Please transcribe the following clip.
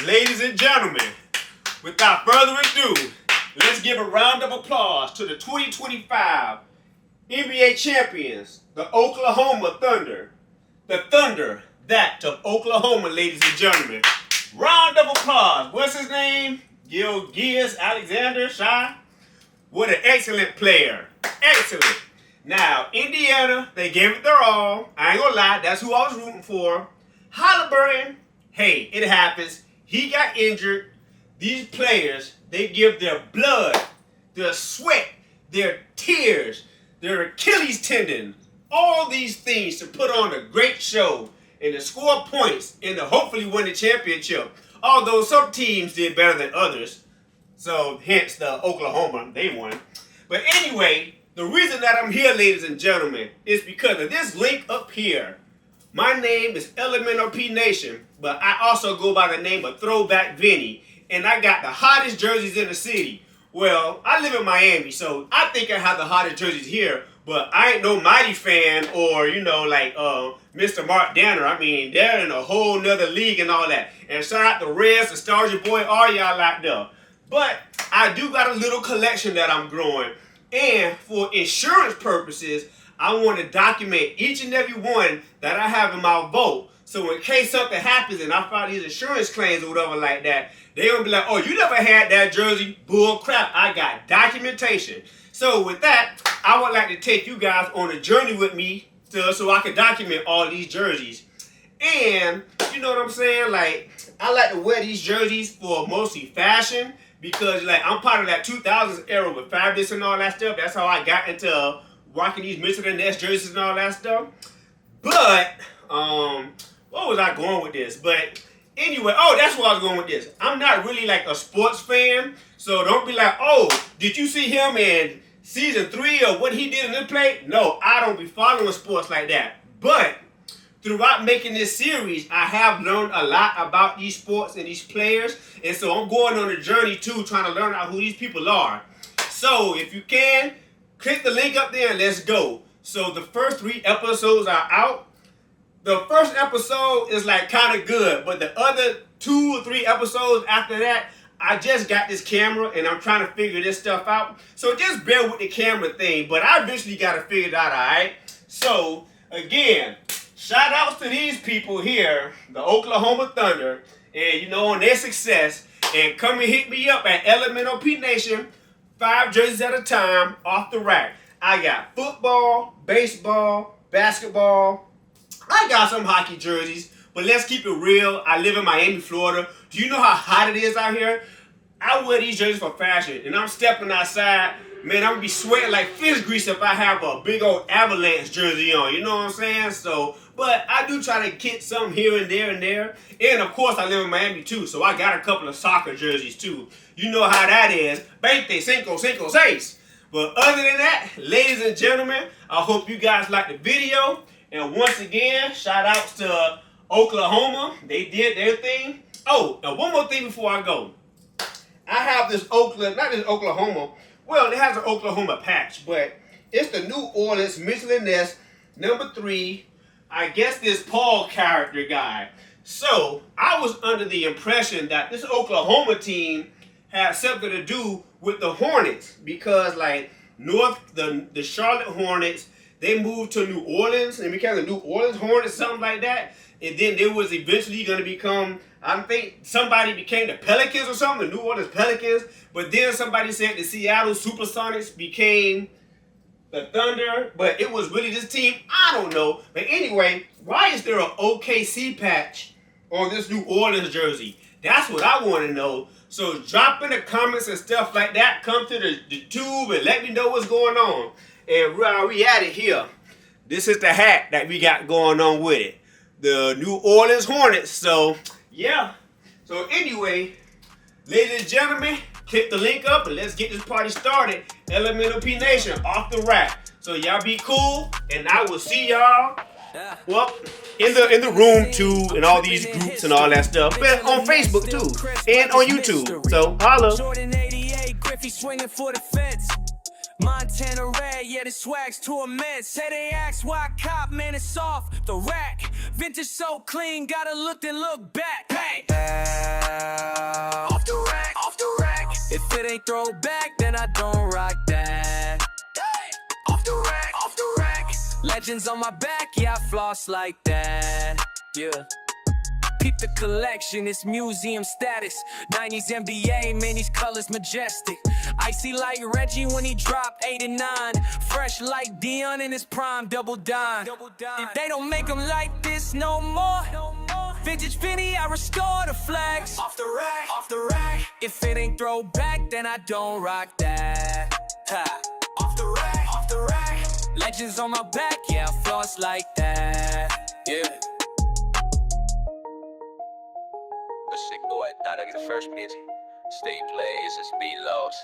Ladies and gentlemen, without further ado, let's give a round of applause to the 2025 NBA champions, the Oklahoma Thunder. The Thunder, that of Oklahoma, ladies and gentlemen. Round of applause. What's his name? Gilgeous Alexander Shai. What an excellent player. Excellent. Now, Indiana, they gave it their all. I ain't gonna lie, that's who I was rooting for. Halliburton, hey, it happens. He got injured. These players, they give their blood, their sweat, their tears, their Achilles tendon, all these things to put on a great show and to score points and to hopefully win the championship. Although some teams did better than others. So hence the Oklahoma, they won. But anyway, the reason that I'm here, ladies and gentlemen, is because of this link up here. My name is LMNOP Nation, but I also go by the name of Throwback Vinny. And I got the hottest jerseys in the city. Well, I live in Miami, so I think I have the hottest jerseys here. But I ain't no Mighty fan or, like Mr. Mark Danner. I mean, they're in a whole nother league and all that. And shout out to Reds, the Stars, your boy, all y'all out there. But I do got a little collection that I'm growing. And for insurance purposes, I want to document each and every one that I have in my vault. So in case something happens and I file these insurance claims or whatever like that, they're going to be like, oh, you never had that jersey? Bull crap. I got documentation. So with that, I would like to take you guys on a journey with me so I can document all these jerseys. And you know what I'm saying? Like, I like to wear these jerseys for mostly fashion because like I'm part of that 2000s era with Fabulous and all that stuff. That's how I got into rocking these Mr. Ness jerseys and all that stuff. But, what was I going with this? But anyway, that's where I was going with this. I'm not really like a sports fan, so don't be like, oh, did you see him in season 3 or what he did in the play? No, I don't be following sports like that. But throughout making this series, I have learned a lot about these sports and these players, and so I'm going on a journey too, trying to learn out who these people are. So if you can, click the link up there and let's go. So the first 3 episodes are out. The first episode is like kind of good, but the other 2 or 3 episodes after that, I just got this camera and I'm trying to figure this stuff out. So just bear with the camera thing, but I eventually got to figure it out, alright? So, again, shout outs to these people here, the Oklahoma Thunder, and on their success. And come and hit me up at LMNOP Nation, 5 jerseys at a time, off the rack. I got football, baseball, basketball. I got some hockey jerseys, but let's keep it real. I live in Miami, Florida. Do you know how hot it is out here? I wear these jerseys for fashion, and I'm stepping outside. Man, I'm going to be sweating like fish grease if I have a big old Avalanche jersey on. You know what I'm saying? So, but I do try to get some here and there and there. And, of course, I live in Miami, too, so I got a couple of soccer jerseys, too. You know how that is. Veinte, cinco, cinco, seis. But other than that, ladies and gentlemen, I hope you guys liked the video. And once again, shout outs to Oklahoma. They did their thing. Oh, and one more thing before I go. I have this Oklahoma. Well, it has an Oklahoma patch, but it's the New Orleans Michelin Ness #3. I guess this Paul character guy. So I was under the impression that this Oklahoma team had something to do with the Hornets because like the Charlotte Hornets, they moved to New Orleans and became the New Orleans Hornets, something like that. And then there was eventually going to become, I think somebody became the Pelicans or something, the New Orleans Pelicans. But then somebody said the Seattle Supersonics became the Thunder. But it was really this team. I don't know. But anyway, why is there an OKC patch on this New Orleans jersey? That's what I want to know. So drop in the comments and stuff like that. Come to the tube and let me know what's going on. And we at it here. This is the hat that we got going on with it. The New Orleans Hornets. So, yeah. So, anyway, ladies and gentlemen, click the link up and let's get this party started. LMNOP Nation, off the rack. So, y'all be cool, and I will see y'all, well, in the room, too, and all these groups and all that stuff. But on Facebook, too, and on YouTube. So, holla. Montana red, yeah, the swag's too immense. Say they ask why cop, man, it's off the rack. Vintage so clean, gotta look then look back. Bang! Off the rack, off the rack. If it ain't throwback, then I don't rock that. Off the rack, off the rack. Legends on my back, yeah, I floss like that. Yeah. Peep the collection, it's museum status. 90s NBA, man, these colors majestic. Icy like Reggie when he dropped 8 and 9. Fresh like Dion in his prime, double dime. They don't make them like this no more. Vintage Vinny, I restore the flags. Off the rack, off the rack. If it ain't throwback, then I don't rock that. Ha. Off the rack, off the rack. Legends on my back, yeah, I floss like that. Yeah. The sick boy, thought I get the first bitch. Stay plays, it's beat lows.